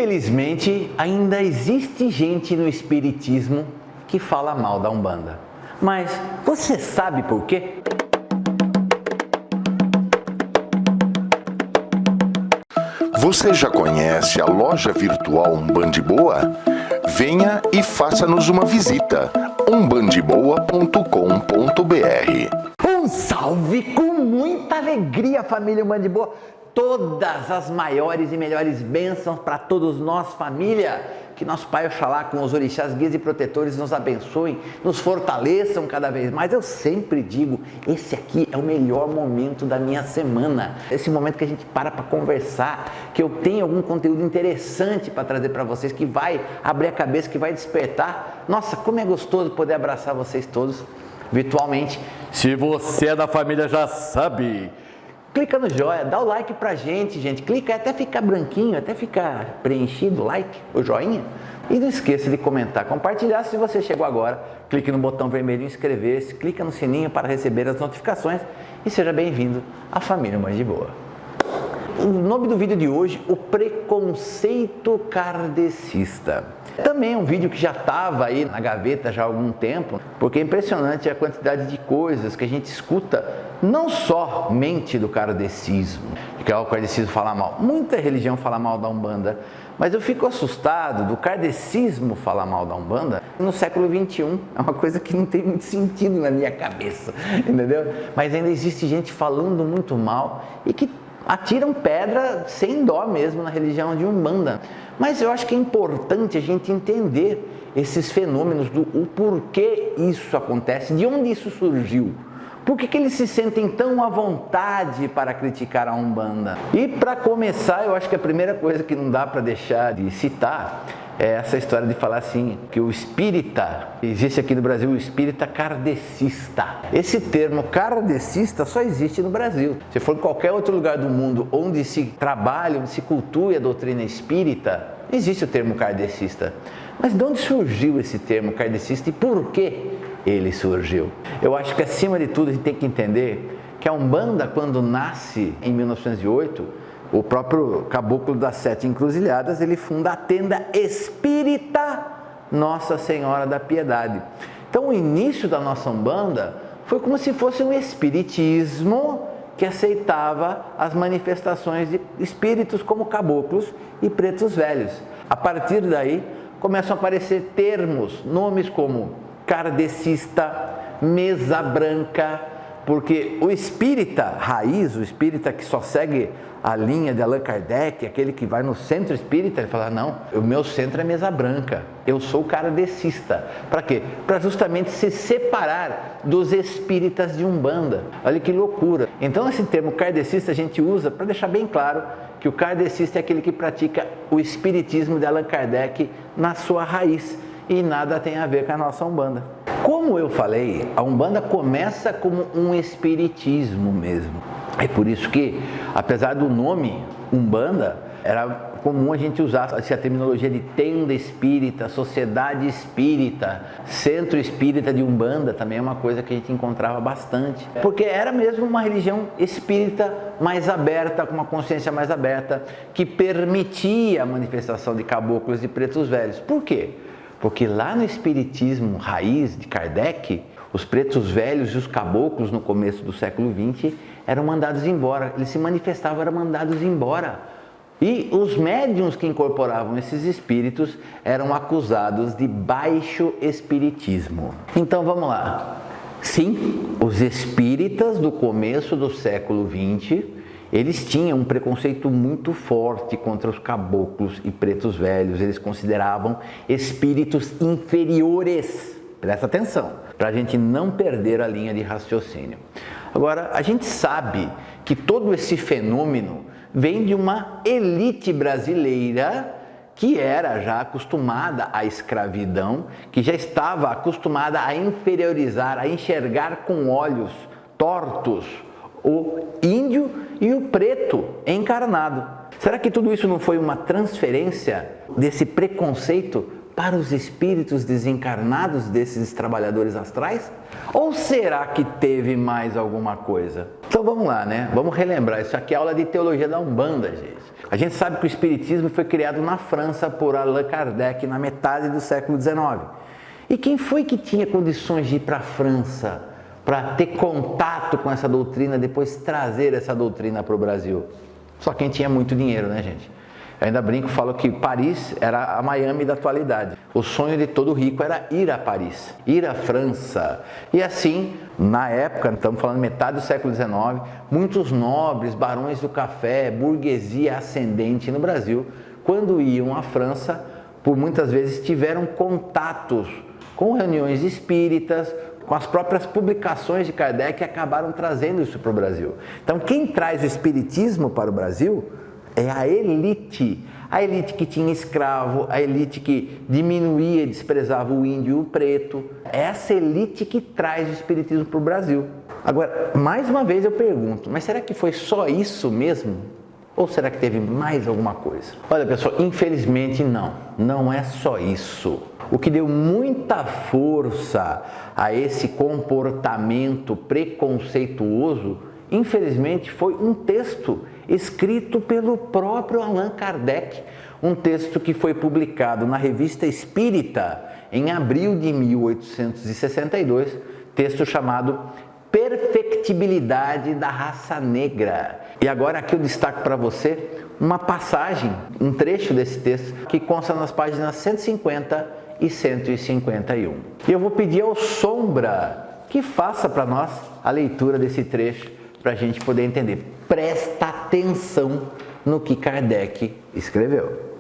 Infelizmente, ainda existe gente no espiritismo que fala mal da Umbanda. Mas você sabe por quê? Você já conhece a loja virtual Umbandiboa? Venha e faça-nos uma visita. umbandiboa.com.br. Um salve com muita alegria, família Umbandiboa! Todas as maiores e melhores bênçãos para todos nós, família! Que nosso Pai Oxalá, com os orixás, guias e protetores, nos abençoem, nos fortaleçam cada vez mais. Eu sempre digo, esse aqui é o melhor momento da minha semana. Esse momento que a gente para conversar, que eu tenho algum conteúdo interessante para trazer para vocês, que vai abrir a cabeça, que vai despertar. Nossa, como é gostoso poder abraçar vocês todos virtualmente. Se você é da família, já sabe. Clica no joia, dá o like pra gente, clica até ficar branquinho, até ficar preenchido o like, o joinha. E não esqueça de comentar, compartilhar se você chegou agora. Clique no botão vermelho inscrever-se, clica no sininho para receber as notificações e seja bem-vindo à família Umbandiboa. O nome do vídeo de hoje, o preconceito kardecista. Também é um vídeo que já estava aí na gaveta já há algum tempo, porque é impressionante a quantidade de coisas que a gente escuta, não somente do kardecismo, que o kardecismo fala mal, muita religião fala mal da Umbanda, mas eu fico assustado do kardecismo falar mal da Umbanda no século XXI, é uma coisa que não tem muito sentido na minha cabeça, entendeu? Mas ainda existe gente falando muito mal e que atiram pedra sem dó mesmo na religião de Umbanda. Mas eu acho que é importante a gente entender esses fenômenos, o porquê isso acontece, de onde isso surgiu. Por que eles se sentem tão à vontade para criticar a Umbanda? E para começar, eu acho que a primeira coisa que não dá para deixar de citar é essa história de falar assim, que o espírita, existe aqui no Brasil o espírita kardecista. Esse termo kardecista só existe no Brasil. Se for em qualquer outro lugar do mundo onde se trabalha, onde se cultua a doutrina espírita, existe o termo kardecista. Mas de onde surgiu esse termo kardecista e por que ele surgiu? Eu acho que acima de tudo a gente tem que entender que a Umbanda, quando nasce em 1908, o próprio caboclo das Sete Encruzilhadas, ele funda a tenda espírita Nossa Senhora da Piedade. Então o início da nossa Umbanda foi como se fosse um espiritismo que aceitava as manifestações de espíritos como caboclos e pretos velhos. A partir daí começam a aparecer termos, nomes como kardecista, mesa branca, porque o espírita raiz, o espírita que só segue a linha de Allan Kardec, aquele que vai no centro espírita, ele fala, não, o meu centro é mesa branca, eu sou kardecista. Para quê? Para justamente se separar dos espíritas de Umbanda. Olha que loucura. Então esse termo kardecista a gente usa para deixar bem claro que o kardecista é aquele que pratica o espiritismo de Allan Kardec na sua raiz e nada tem a ver com a nossa Umbanda. Como eu falei, a Umbanda começa como um espiritismo mesmo. É por isso que, apesar do nome Umbanda, era comum a gente usar essa terminologia de tenda espírita, sociedade espírita, centro espírita de Umbanda, também é uma coisa que a gente encontrava bastante. Porque era mesmo uma religião espírita mais aberta, com uma consciência mais aberta, que permitia a manifestação de caboclos e pretos velhos. Por quê? Porque lá no espiritismo raiz de Kardec, os pretos velhos e os caboclos no começo do século XX eram mandados embora, eles se manifestavam, eram mandados embora. E os médiuns que incorporavam esses espíritos eram acusados de baixo espiritismo. Então vamos lá. Sim, os espíritas do começo do século XX, eles tinham um preconceito muito forte contra os caboclos e pretos velhos. Eles consideravam espíritos inferiores. Presta atenção, para a gente não perder a linha de raciocínio. Agora, a gente sabe que todo esse fenômeno vem de uma elite brasileira que era já acostumada à escravidão, que já estava acostumada a inferiorizar, a enxergar com olhos tortos o índio e o preto encarnado. Será que tudo isso não foi uma transferência desse preconceito para os espíritos desencarnados desses trabalhadores astrais? Ou será que teve mais alguma coisa? Então vamos lá, né? Vamos relembrar. Isso aqui é aula de teologia da Umbanda, gente. A gente sabe que o Espiritismo foi criado na França por Allan Kardec na metade do século XIX. E quem foi que tinha condições de ir para a França para ter contato com essa doutrina, depois trazer essa doutrina para o Brasil? Só quem tinha muito dinheiro, né, gente? Eu ainda brinco, falo que Paris era a Miami da atualidade. O sonho de todo rico era ir a Paris, ir à França. E assim, na época, estamos falando metade do século XIX, muitos nobres, barões do café, burguesia ascendente no Brasil, quando iam à França, por muitas vezes tiveram contatos com reuniões espíritas, com as próprias publicações de Kardec, e acabaram trazendo isso para o Brasil. Então, quem traz o espiritismo para o Brasil é a elite que tinha escravo, a elite que diminuía e desprezava o índio e o preto. É essa elite que traz o espiritismo para o Brasil. Agora, mais uma vez eu pergunto, mas será que foi só isso mesmo? Ou será que teve mais alguma coisa? Olha, pessoal, infelizmente não é só isso. O que deu muita força a esse comportamento preconceituoso, infelizmente, foi um texto escrito pelo próprio Allan Kardec, um texto que foi publicado na Revista Espírita em abril de 1862, texto chamado Perfectibilidade da Raça Negra. E agora aqui eu destaco para você uma passagem, um trecho desse texto que consta nas páginas 150 e 151. E eu vou pedir ao Sombra que faça para nós a leitura desse trecho para a gente poder entender. Presta atenção no que Kardec escreveu.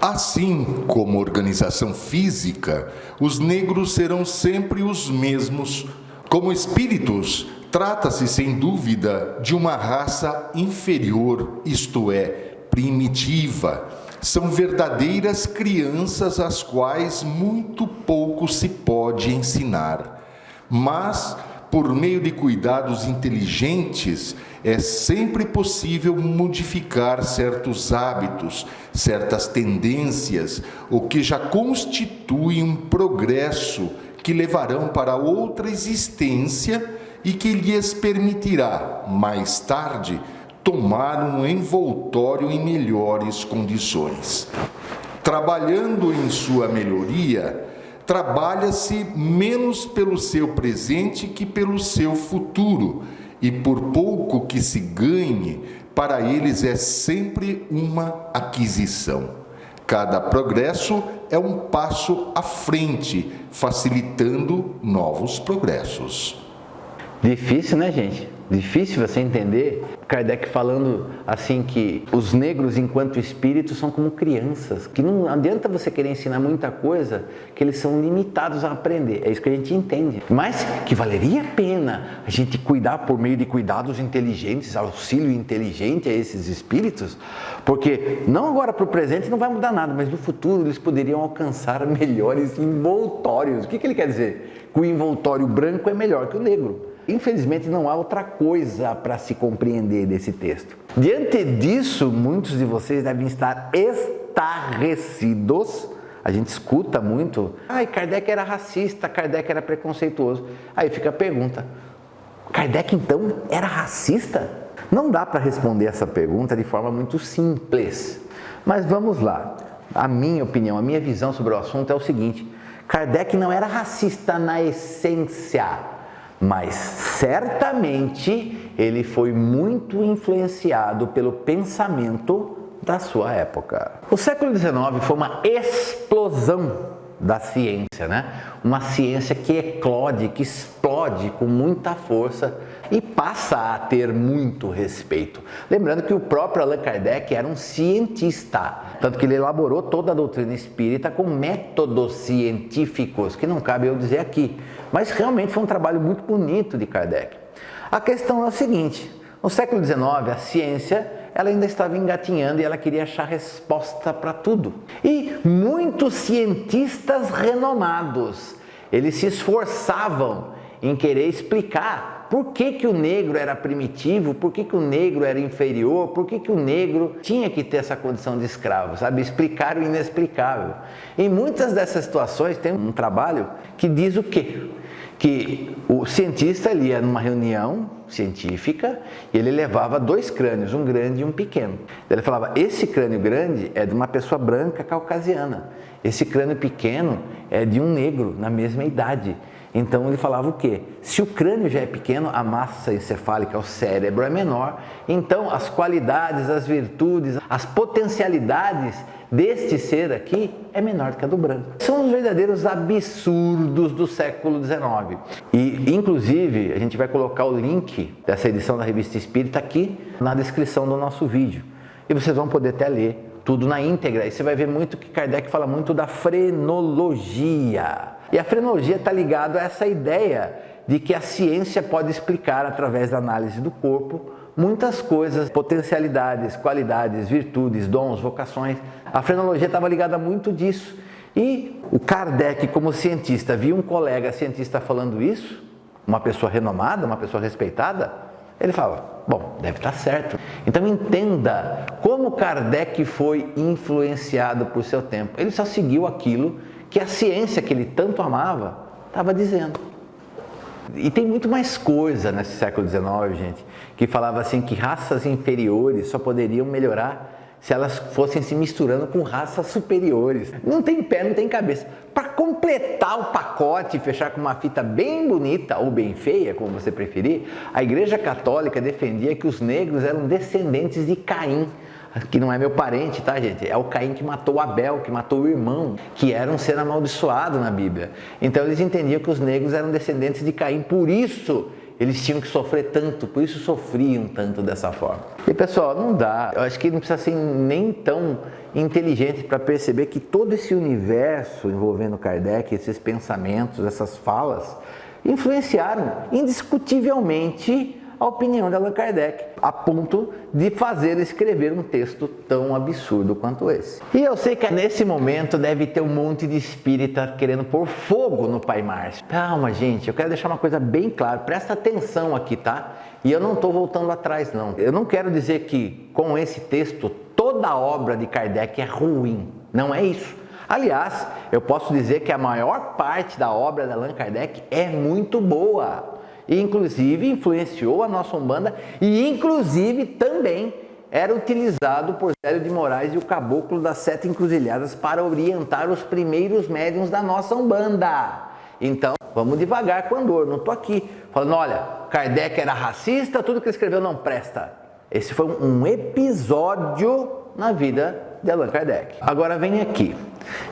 Assim como organização física, os negros serão sempre os mesmos. Como espíritos, trata-se sem dúvida de uma raça inferior, isto é, primitiva. São verdadeiras crianças às quais muito pouco se pode ensinar. Mas, por meio de cuidados inteligentes, é sempre possível modificar certos hábitos, certas tendências, o que já constitui um progresso que levarão para outra existência e que lhes permitirá, mais tarde, tomar um envoltório em melhores condições. Trabalhando em sua melhoria, trabalha-se menos pelo seu presente que pelo seu futuro, e por pouco que se ganhe, para eles é sempre uma aquisição. Cada progresso é um passo à frente, facilitando novos progressos. Difícil, né, gente? Difícil você entender Kardec falando assim que os negros enquanto espíritos são como crianças, que não adianta você querer ensinar muita coisa, que eles são limitados a aprender. É isso que a gente entende. Mas que valeria a pena a gente cuidar por meio de cuidados inteligentes, auxílio inteligente a esses espíritos, porque não agora para o presente não vai mudar nada, mas no futuro eles poderiam alcançar melhores envoltórios. O que ele quer dizer? Que o envoltório branco é melhor que o negro. Infelizmente não há outra coisa para se compreender desse texto. Diante disso, muitos de vocês devem estar estarrecidos. A gente escuta muito, Kardec era racista, Kardec era preconceituoso. Aí fica a pergunta, Kardec então era racista? Não dá para responder essa pergunta de forma muito simples, mas vamos lá. A minha opinião, a minha visão sobre o assunto é o seguinte, Kardec não era racista na essência, mas certamente ele foi muito influenciado pelo pensamento da sua época. O século XIX foi uma explosão da ciência, né? Uma ciência que eclode, que explode com muita força e passa a ter muito respeito. Lembrando que o próprio Allan Kardec era um cientista, tanto que ele elaborou toda a doutrina espírita com métodos científicos, que não cabe eu dizer aqui, mas realmente foi um trabalho muito bonito de Kardec. A questão é o seguinte, no século XIX a ciência ela ainda estava engatinhando e ela queria achar resposta para tudo. E muitos cientistas renomados, eles se esforçavam em querer explicar por que que o negro era primitivo, por que que o negro era inferior, por que que o negro tinha que ter essa condição de escravo, sabe? Explicar o inexplicável. Em muitas dessas situações tem um trabalho que diz o quê? Que o cientista ele ia numa reunião científica e ele levava 2 crânios, um grande e um pequeno. Ele falava, esse crânio grande é de uma pessoa branca caucasiana, esse crânio pequeno é de um negro na mesma idade. Então ele falava o quê? Se o crânio já é pequeno, a massa encefálica, o cérebro é menor, então as qualidades, as virtudes, as potencialidades deste ser aqui é menor do que a do branco. São os verdadeiros absurdos do século XIX. E, inclusive, a gente vai colocar o link dessa edição da Revista Espírita aqui na descrição do nosso vídeo. E vocês vão poder até ler tudo na íntegra. E você vai ver muito que Kardec fala muito da frenologia. E a frenologia está ligada a essa ideia de que a ciência pode explicar, através da análise do corpo, muitas coisas, potencialidades, qualidades, virtudes, dons, vocações. A frenologia estava ligada a muito disso. E o Kardec, como cientista, viu um colega cientista falando isso, uma pessoa renomada, uma pessoa respeitada, ele fala, bom, deve estar certo. Então entenda como Kardec foi influenciado por seu tempo. Ele só seguiu aquilo que a ciência que ele tanto amava estava dizendo. E tem muito mais coisa nesse século XIX, gente, que falava assim que raças inferiores só poderiam melhorar se elas fossem se misturando com raças superiores. Não tem pé, não tem cabeça. Para completar o pacote e fechar com uma fita bem bonita ou bem feia, como você preferir, a Igreja Católica defendia que os negros eram descendentes de Caim, que não é meu parente, tá, gente? É o Caim que matou Abel, que matou o irmão, que era um ser amaldiçoado na Bíblia. Então eles entendiam que os negros eram descendentes de Caim, por isso eles tinham que sofrer tanto, por isso sofriam tanto dessa forma. E pessoal, não dá, eu acho que não precisa ser nem tão inteligente para perceber que todo esse universo envolvendo Kardec, esses pensamentos, essas falas, influenciaram indiscutivelmente a opinião de Allan Kardec, a ponto de fazer ele escrever um texto tão absurdo quanto esse. E eu sei que nesse momento deve ter um monte de espírita querendo pôr fogo no Pai Márcio. Calma, gente, eu quero deixar uma coisa bem clara, presta atenção aqui, tá? E eu não estou voltando atrás, não. Eu não quero dizer que com esse texto toda a obra de Kardec é ruim, não é isso. Aliás, eu posso dizer que a maior parte da obra de Allan Kardec é muito boa. E inclusive influenciou a nossa Umbanda e inclusive também era utilizado por Célio de Moraes e o Caboclo das Sete Encruzilhadas para orientar os primeiros médiuns da nossa Umbanda. Então, vamos devagar com a dor, não estou aqui falando, olha, Kardec era racista, tudo que ele escreveu não presta. Esse foi um episódio na vida de Allan Kardec. Agora vem aqui,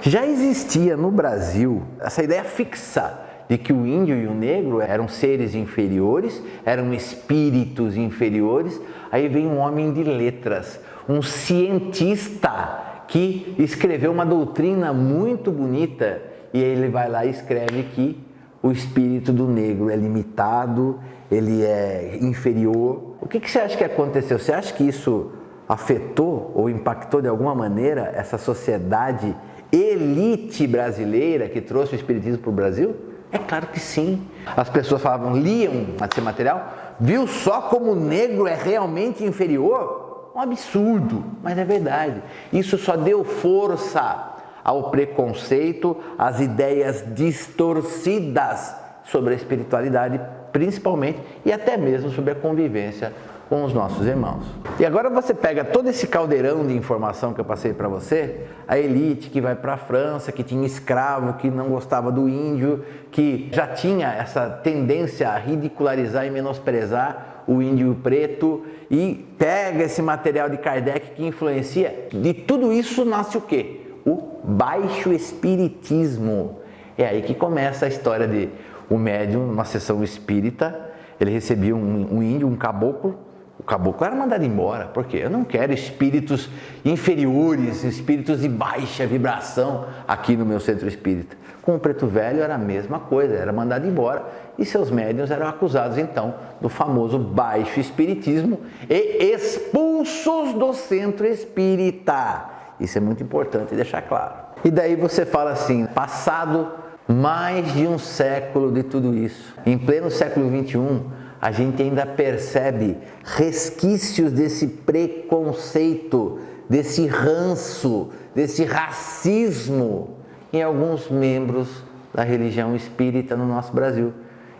já existia no Brasil essa ideia fixa de que o índio e o negro eram seres inferiores, eram espíritos inferiores. Aí vem um homem de letras, um cientista que escreveu uma doutrina muito bonita e ele vai lá e escreve que o espírito do negro é limitado, ele é inferior. O que você acha que aconteceu? Você acha que isso afetou ou impactou de alguma maneira essa sociedade elite brasileira que trouxe o espiritismo para o Brasil? É claro que sim. As pessoas falavam, liam esse material, viu só como o negro é realmente inferior? Um absurdo, mas é verdade. Isso só deu força ao preconceito, às ideias distorcidas sobre a espiritualidade, principalmente, e até mesmo sobre a convivência com os nossos irmãos. E agora você pega todo esse caldeirão de informação que eu passei para você, a elite que vai para a França, que tinha escravo, que não gostava do índio, que já tinha essa tendência a ridicularizar e menosprezar o índio preto, e pega esse material de Kardec que influencia. De tudo isso nasce o quê? O baixo espiritismo. É aí que começa a história de o médium, numa sessão espírita, ele recebia um índio, um caboclo. O caboclo era mandado embora, porque eu não quero espíritos inferiores, espíritos de baixa vibração aqui no meu centro espírita. Com o preto velho era a mesma coisa, era mandado embora e seus médiuns eram acusados então do famoso baixo espiritismo e expulsos do centro espírita. Isso é muito importante deixar claro. E daí você fala assim, passado Mais de um século de tudo isso. Em pleno século XXI, a gente ainda percebe resquícios desse preconceito, desse ranço, desse racismo em alguns membros da religião espírita no nosso Brasil.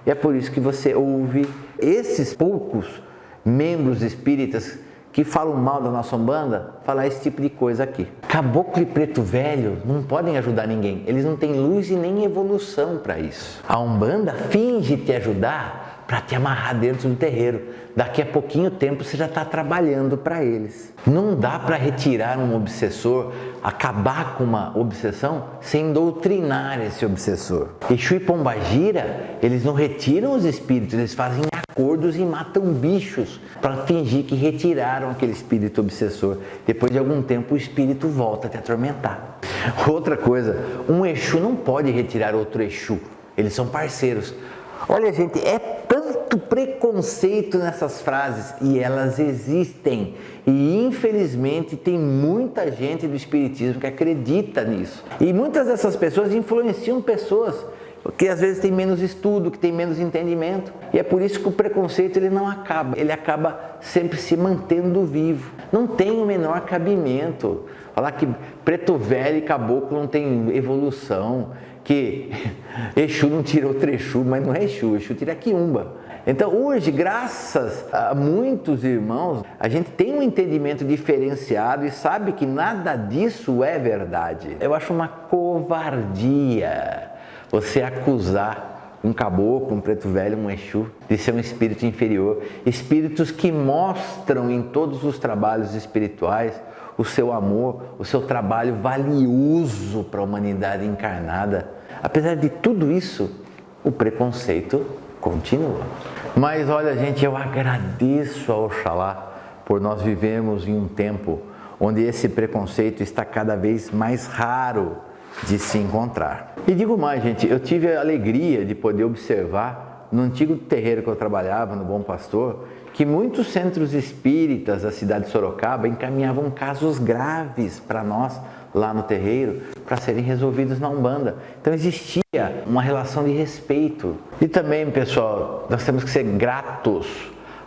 E é por isso que você ouve esses poucos membros espíritas que falam mal da nossa Umbanda falar esse tipo de coisa aqui. Caboclo e Preto Velho não podem ajudar ninguém, eles não têm luz e nem evolução para isso. A Umbanda finge te ajudar para te amarrar dentro do terreiro. Daqui a pouquinho tempo você já está trabalhando para eles. Não dá para retirar um obsessor, acabar com uma obsessão sem doutrinar esse obsessor. Exu e Pombagira, eles não retiram os espíritos, eles fazem acordos e matam bichos para fingir que retiraram aquele espírito obsessor. Depois de algum tempo o espírito volta a te atormentar. Outra coisa, um Exu não pode retirar outro Exu, eles são parceiros. Olha, gente, é tanto preconceito nessas frases e elas existem. E infelizmente tem muita gente do espiritismo que acredita nisso. E muitas dessas pessoas influenciam pessoas que às vezes têm menos estudo, que têm menos entendimento. E é por isso que o preconceito ele não acaba, ele acaba sempre se mantendo vivo. Não tem o menor cabimento. Falar que Preto Velho e Caboclo não tem evolução, que Exu não tira outro Exu, mas não é Exu, Exu tira Quiumba. Então hoje, graças a muitos irmãos, a gente tem um entendimento diferenciado e sabe que nada disso é verdade. Eu acho uma covardia você acusar um caboclo, um preto velho, um Exu, de ser um espírito inferior. Espíritos que mostram em todos os trabalhos espirituais o seu amor, o seu trabalho valioso para a humanidade encarnada. Apesar de tudo isso, o preconceito continua. Mas olha, gente, eu agradeço ao Oxalá por nós vivermos em um tempo onde esse preconceito está cada vez mais raro de se encontrar. E digo mais, gente, eu tive a alegria de poder observar no antigo terreiro que eu trabalhava, no Bom Pastor, que muitos centros espíritas da cidade de Sorocaba encaminhavam casos graves para nós lá no terreiro para serem resolvidos na Umbanda. Então existia uma relação de respeito. E também, pessoal, nós temos que ser gratos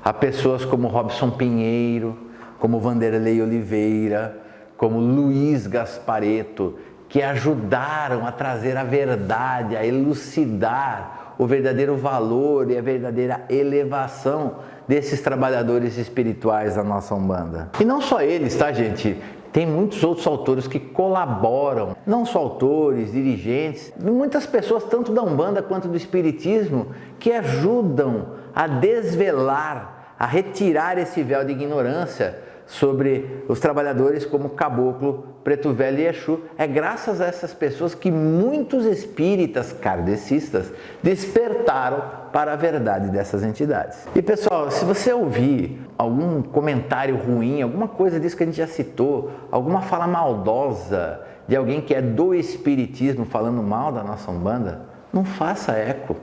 a pessoas como Robson Pinheiro, como Vanderlei Oliveira, como Luiz Gaspareto, que ajudaram a trazer a verdade, a elucidar o verdadeiro valor e a verdadeira elevação desses trabalhadores espirituais da nossa Umbanda. E não só eles, tá, gente? Tem muitos outros autores que colaboram, não só autores, dirigentes, muitas pessoas, tanto da Umbanda quanto do Espiritismo, que ajudam a desvelar, a retirar esse véu de ignorância sobre os trabalhadores como Caboclo, Preto Velho e Exu. É graças a essas pessoas que muitos espíritas kardecistas despertaram para a verdade dessas entidades. E pessoal, se você ouvir algum comentário ruim, alguma coisa disso que a gente já citou, alguma fala maldosa de alguém que é do espiritismo falando mal da nossa Umbanda, não faça eco,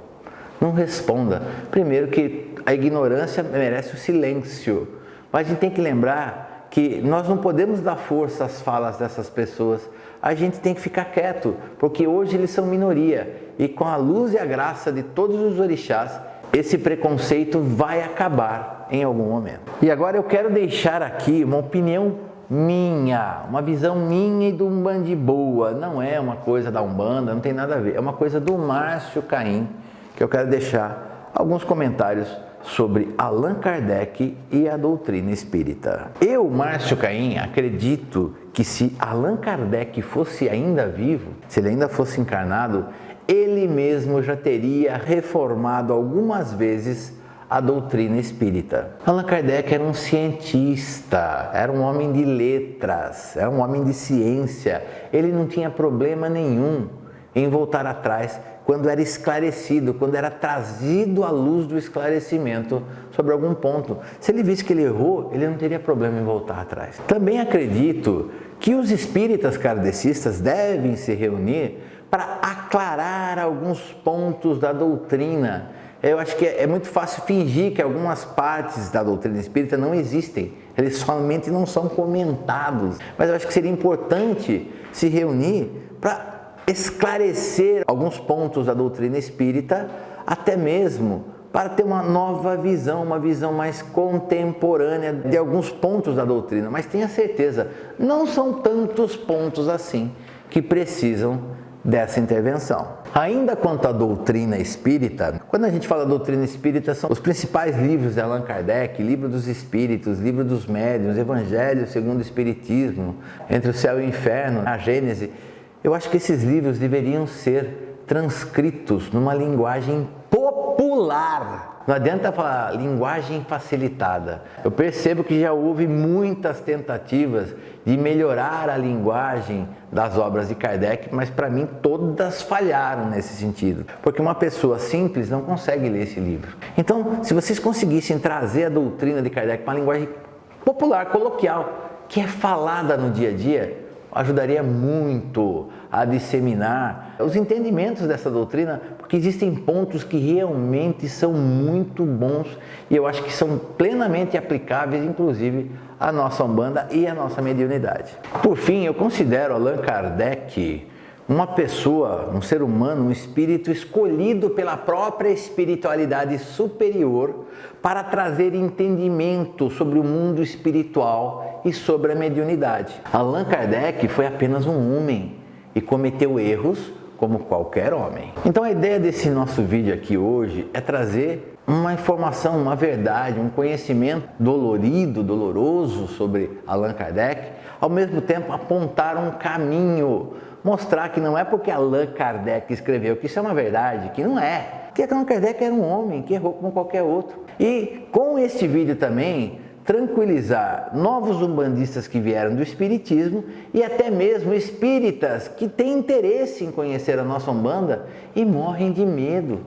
não responda. Primeiro que a ignorância merece o silêncio. Mas a gente tem que lembrar que nós não podemos dar força às falas dessas pessoas. A gente tem que ficar quieto, porque hoje eles são minoria. E com a luz e a graça de todos os orixás, esse preconceito vai acabar em algum momento. E agora eu quero deixar aqui uma opinião minha, uma visão minha e do Umbandiboa. Não é uma coisa da Umbanda, não tem nada a ver. É uma coisa do Márcio Caim, que eu quero deixar alguns comentários sobre Allan Kardec e a doutrina espírita. Eu, Márcio Caim, acredito que se Allan Kardec fosse ainda vivo, se ele ainda fosse encarnado, ele mesmo já teria reformado algumas vezes a doutrina espírita. Allan Kardec era um cientista, era um homem de letras, era um homem de ciência. Ele não tinha problema nenhum em voltar atrás quando era esclarecido, quando era trazido à luz do esclarecimento sobre algum ponto. Se ele visse que ele errou, ele não teria problema em voltar atrás. Também acredito que os espíritas kardecistas devem se reunir para aclarar alguns pontos da doutrina. Eu acho que é muito fácil fingir que algumas partes da doutrina espírita não existem, eles somente não são comentados. Mas eu acho que seria importante se reunir para esclarecer alguns pontos da doutrina espírita, até mesmo para ter uma nova visão, uma visão mais contemporânea de alguns pontos da doutrina. Mas tenha certeza, não são tantos pontos assim que precisam dessa intervenção. Ainda quanto à doutrina espírita, quando a gente fala doutrina espírita, são os principais livros de Allan Kardec: Livro dos Espíritos, Livro dos Médiuns, Evangelho segundo o Espiritismo, Entre o Céu e o Inferno, a Gênese. Eu acho que esses livros deveriam ser transcritos numa linguagem popular. Não adianta falar linguagem facilitada. Eu percebo que já houve muitas tentativas de melhorar a linguagem das obras de Kardec, mas para mim todas falharam nesse sentido, porque uma pessoa simples não consegue ler esse livro. Então, se vocês conseguissem trazer a doutrina de Kardec para uma linguagem popular, coloquial, que é falada no dia a dia, ajudaria muito a disseminar os entendimentos dessa doutrina, porque existem pontos que realmente são muito bons e eu acho que são plenamente aplicáveis, inclusive, à nossa Umbanda e à nossa mediunidade. Por fim, eu considero Allan Kardec uma pessoa, um ser humano, um espírito escolhido pela própria espiritualidade superior para trazer entendimento sobre o mundo espiritual e sobre a mediunidade. Allan Kardec foi apenas um homem e cometeu erros como qualquer homem. Então a ideia desse nosso vídeo aqui hoje é trazer uma informação, uma verdade, um conhecimento dolorido, doloroso sobre Allan Kardec, ao mesmo tempo apontar um caminho, mostrar que não é porque Allan Kardec escreveu que isso é uma verdade, que não é. Porque Allan Kardec era um homem que errou como qualquer outro. E com este vídeo também, tranquilizar novos umbandistas que vieram do espiritismo e até mesmo espíritas que têm interesse em conhecer a nossa Umbanda e morrem de medo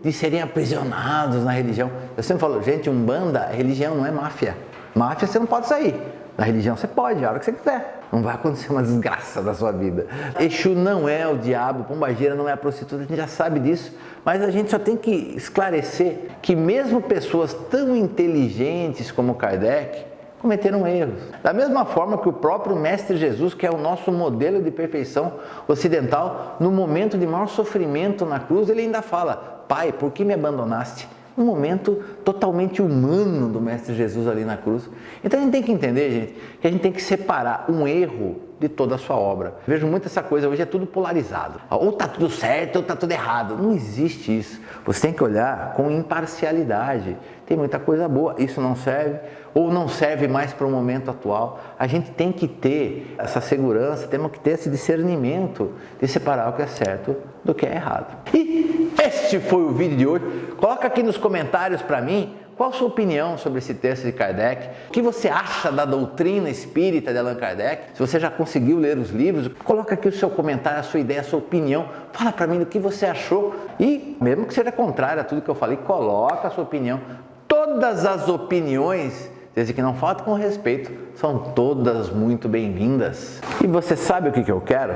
de serem aprisionados na religião. Eu sempre falo, gente, Umbanda, religião não é máfia. Máfia você não pode sair. Na religião você pode, a hora que você quiser. Não vai acontecer uma desgraça na sua vida. Exu não é o diabo, Pombagira não é a prostituta, a gente já sabe disso. Mas a gente só tem que esclarecer que mesmo pessoas tão inteligentes como Kardec cometeram erros. Da mesma forma que o próprio Mestre Jesus, que é o nosso modelo de perfeição ocidental, no momento de maior sofrimento na cruz, ele ainda fala: Pai, por que me abandonaste? Um momento totalmente humano do Mestre Jesus ali na cruz. Então a gente tem que entender, gente, que a gente tem que separar um erro de toda a sua obra. Eu vejo muito essa coisa, hoje é tudo polarizado. Ou está tudo certo ou está tudo errado. Não existe isso. Você tem que olhar com imparcialidade. Tem muita coisa boa, isso não serve ou não serve mais para o momento atual. A gente tem que ter essa segurança, temos que ter esse discernimento de separar o que é certo do que é errado. E este foi o vídeo de hoje. Coloca aqui nos comentários para mim qual a sua opinião sobre esse texto de Kardec, o que você acha da doutrina espírita de Allan Kardec. Se você já conseguiu ler os livros, coloca aqui o seu comentário, a sua ideia, a sua opinião, fala para mim do que você achou e mesmo que seja contrário a tudo que eu falei, coloca a sua opinião. Todas as opiniões, desde que não falte com respeito, são todas muito bem-vindas. E você sabe o que eu quero?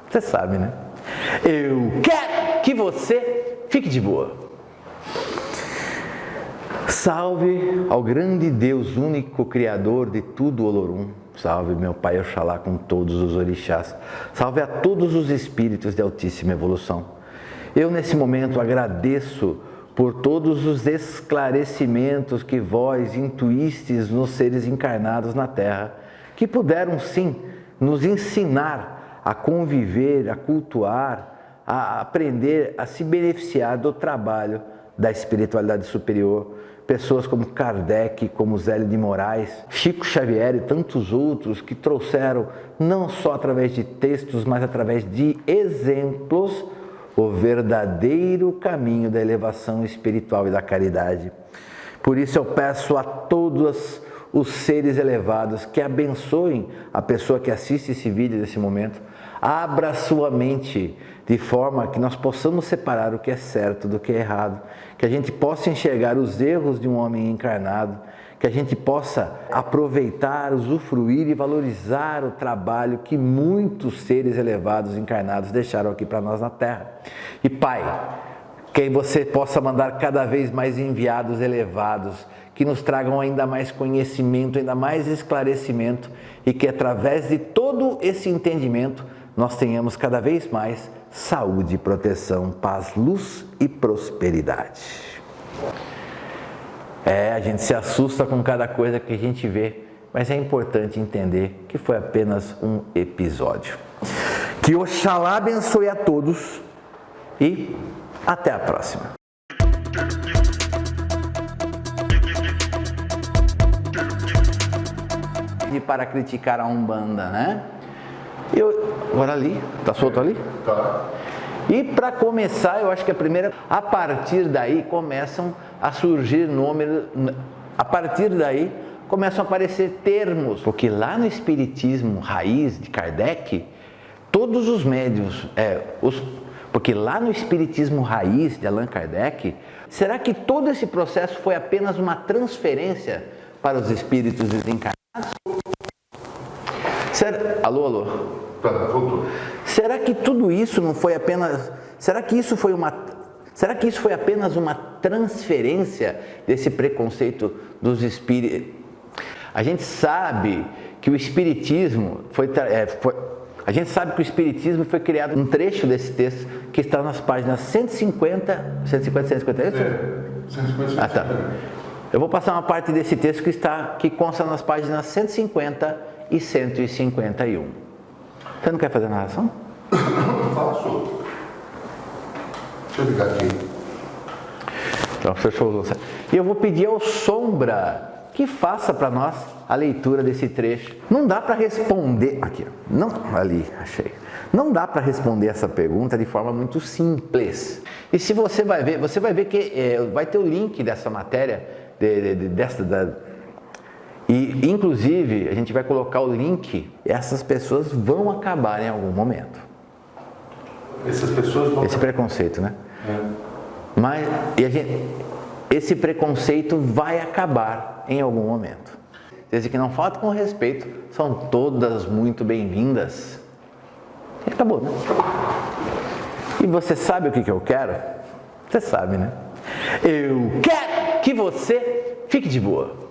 Você sabe, né? Eu quero que você fique de boa. Salve ao grande Deus único, Criador de tudo Olorum. Salve meu Pai Oxalá com todos os orixás. Salve a todos os espíritos de altíssima evolução. Eu nesse momento agradeço por todos os esclarecimentos que vós intuístes nos seres encarnados na Terra, que puderam sim nos ensinar a conviver, a cultuar, a aprender, a se beneficiar do trabalho da espiritualidade superior. Pessoas como Kardec, como Zélio de Moraes, Chico Xavier e tantos outros que trouxeram, não só através de textos, mas através de exemplos, o verdadeiro caminho da elevação espiritual e da caridade. Por isso eu peço a todos os seres elevados que abençoem a pessoa que assiste esse vídeo nesse momento, abra sua mente de forma que nós possamos separar o que é certo do que é errado, que a gente possa enxergar os erros de um homem encarnado, que a gente possa aproveitar, usufruir e valorizar o trabalho que muitos seres elevados encarnados deixaram aqui para nós na Terra. E Pai, que você possa mandar cada vez mais enviados elevados, que nos tragam ainda mais conhecimento, ainda mais esclarecimento e que através de todo esse entendimento nós tenhamos cada vez mais saúde, proteção, paz, luz e prosperidade. A gente se assusta com cada coisa que a gente vê, mas é importante entender que foi apenas um episódio. Que Oxalá abençoe a todos e até a próxima. Para criticar a Umbanda, né? Agora ali, tá solto ali? Tá. E para começar, eu acho que a partir daí começam a surgir números, a partir daí começam a aparecer termos, porque lá no Espiritismo raiz de Kardec, todos os médiuns, porque lá no Espiritismo raiz de Allan Kardec, será que todo esse processo foi apenas uma transferência para os espíritos desencarnados? Alô? Voltou. Será que tudo isso não foi apenas... Será que isso foi apenas uma transferência desse preconceito dos espíritos? A gente sabe que o Espiritismo a gente sabe que o Espiritismo foi criado um trecho desse texto que está nas páginas 150, 158? 150. Ah, tá. Eu vou passar uma parte desse texto que consta nas páginas 150 e 151. Você não quer fazer a narração? Fala, senhor. Deixa eu ligar aqui. Então, fechou. E eu vou pedir ao Sombra que faça para nós a leitura desse trecho. Não dá para responder... Aqui, não, ali, achei. Não dá para responder essa pergunta de forma muito simples. E se você vai ver que vai ter o link dessa matéria, e inclusive a gente vai colocar o link, essas pessoas vão acabar em algum momento. Essas pessoas vão... Esse preconceito, né? Mas esse preconceito vai acabar em algum momento. Desde que não falta com respeito, são todas muito bem-vindas. E acabou, né? E você sabe o que eu quero? Você sabe, né? Eu quero que você fique de boa.